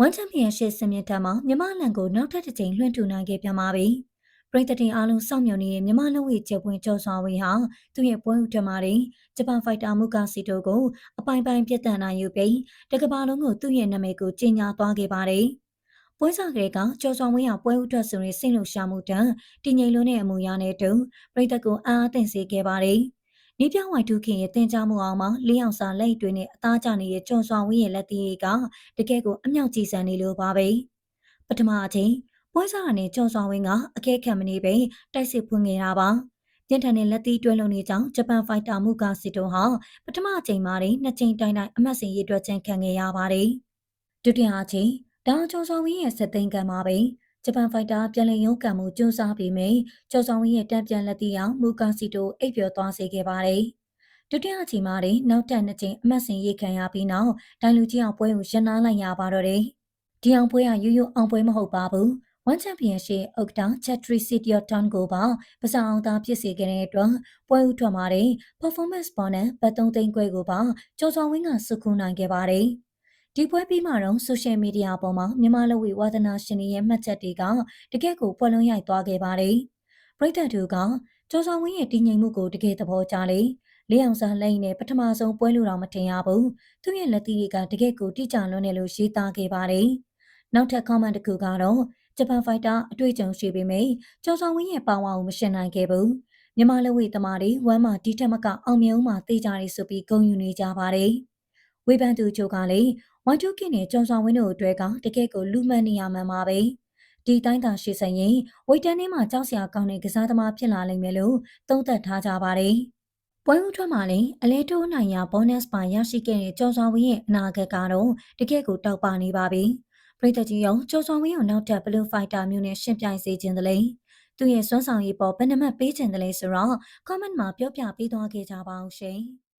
One Championship စင်မြင့်ထက်မှာမြမလန်ကိုနောက်ထပ်တစ်ကြိမ်လွှင့်ထူနိုင်ခဲ့ပြန်ပါပြီ။ပရိသတ်တင်အားလုံးစောင့်မျှော်နေတဲ့မြမလက်ဝှေ့ကျပွင့်ကျော်စွာဝေးဟာသူ့ရဲ့ပွဲဥထက်မှာဂျပန်ဖိုက်တာမူကာစီတိုကိုအပိုင်ပိုင်ပြတ်တန်းနိုင်ယူပြီးတကမ္ဘာလုံးကိုသူ့ရဲ့နာမည်ကိုကြေညာသွားခဲ့ပါတယ်။ပွဲစားကလေးကကျော်စွာဝင်းဟာပွဲဥထွက်ဆိုရင်စိတ်လှုပ်ရှားမှုတန်းတည်ငြိမ်လွန်းတဲ့အမူအရာနဲ့တူပရိသတ်ကိုအားအသင့်စေခဲ့ပါတယ်။နေပြောင်းဝိုင်ထုခင်ရဲ့တင် जा မှုအောင်မှာလေးအောင်စာလက်တွေနဲ့အသားကျနေတဲ့ကျော်စွာဝင်းရဲ့လက်သီးတွေကတကယ်ကိုအမြောက်ကြီးစံနေလို့ပါပဲ။ပထမအချိန်ပွဲစားရနဲ့ကျော်စွာဝင်းကအကဲခံမနေပဲတိုက်စစ်ဖွင့်ခဲ့တာပါ။ပြင်းထန်တဲ့လက်သီးတွဲလုံးတွေကြောင့်ဂျပန်ဖိုက်တာမူကာစီတိုဟာပထမအချိန်မှာနှစ်ချိန်တိုင်းအမှတ်စဉ်ရည်တွက်ခြင်းခံခဲ့ရပါတယ်။ဒုတိယအချိန်ဒေါန်ကျော်စွာဝင်းရဲ့ဆက်သိမ်းခံပါပဲ။ဂျပန်ဖိုက်တာပြန်လည်ရုန်းကန်မှုကြိုးစားပြီးမြင်ကျော်စွာဝင်းရဲ့တံပြန်လက်သီးအောင်မူကာစီတိုအိပ်ပျော်သွားစေခဲ့ပါတယ်။ဒုတိယအချိန်မှာနောက်ထပ်နှစ်ချိန်အမှတ်စဉ်ရေးခံရပြီးနောက်ဒိုင်လူကြီးအောင်ပွဲကိုရန်နာလိုက်ရပါတော့တယ်။ဒီအောင်ပွဲကရိုးရိုးအောင်ပွဲမဟုတ်ပါဘူး။ One Championship ဥက္ကဋ္ဌ Chatri Sityodtong ကိုပါပစာအောင်သားဖြစ်စေခဲ့တဲ့အတွက်ပွဲဥထွက်မှာperformance bonus ဘတ်3သိန်းခွဲကိုပါကျော်စွာဝင်းကစုခုနိုင်ခဲ့ပါတယ်။ဒီပွဲပြီးမှတော့ဆိုရှယ်မီဒီယာပေါ်မှာမြန်မာလူဝေဝါသနာရှင်တွေရဲ့မှတ်ချက်တွေကတကယ့်ကိုပွက်လုံးရိုက်သွားခဲ့ပါတယ်။ပရိသတ်တို့ကကျော်စွာဝင်းရဲ့တည်ငြိမ်မှုကိုတကယ်သဘောကျလေလေးအောင်စားလက်နဲ့ပထမဆုံးပွဲလူတော်မတင်ရဘူး။သူ့ရဲ့လက်သီးတွေကတကယ့်ကိုတိကျလွန်းတယ်လို့ရေးသားခဲ့ပါတယ်။နောက်ထပ် comment တစ်ခုကတော့ဂျပန်ဖိုက်တာအတွေ့အကြုံရှိပေမယ့်ကျော်စွာဝင်းရဲ့ပါဝါကိုမရှင်းနိုင်ခဲ့ဘူး။မြန်မာလက်ဝှေ့သမားတွေဝမ်းမှာဒီထက်မကအောင်မြင်အောင်မှသိကြတယ်ဆိုပြီးဂုဏ်ယူနေကြပါတယ်။ဝေဖန်သူချို့ကလည်းY2Kနဲ့ကျော်စွာဝင်းတို့အတွက်ကတကယ့်ကိုလူမှန်နေရမှန်ပါပဲ။ဒီတိုင်းသာရှိစရင်ဝိတ်တန်းထဲမှာကြောက်စရာကောင်းတဲ့ကစားသမားဖြစ်လာလိမ့်မယ်လို့သုံးသပ်ထားကြပါတယ်။ပွဲဥထွက်မှာအလဲတိုးနိုင်ရာ bonus ပါရရှိခဲ့တဲ့ကျော်စွာဝင်းရဲ့အနာဂတ်ကတော့တကယ့်ကိုတောက်ပနေပါပြီ။ပရိသတ်ကြီးရောကျော်စွာဝင်းကိုနောက်ထပ်ဘလူးဖိုက်တာမျိုးနဲ့ရှင်ပြိုင်စေခြင်းတလေ။သူရဲ့စွမ်းဆောင်ရည်ပေါ်ဘယ်နှမတ်ပေးခြင်းတလေဆိုတော့ comment မှာပြောပြပေးသွားခဲ့ကြပါအောင်ရှင်။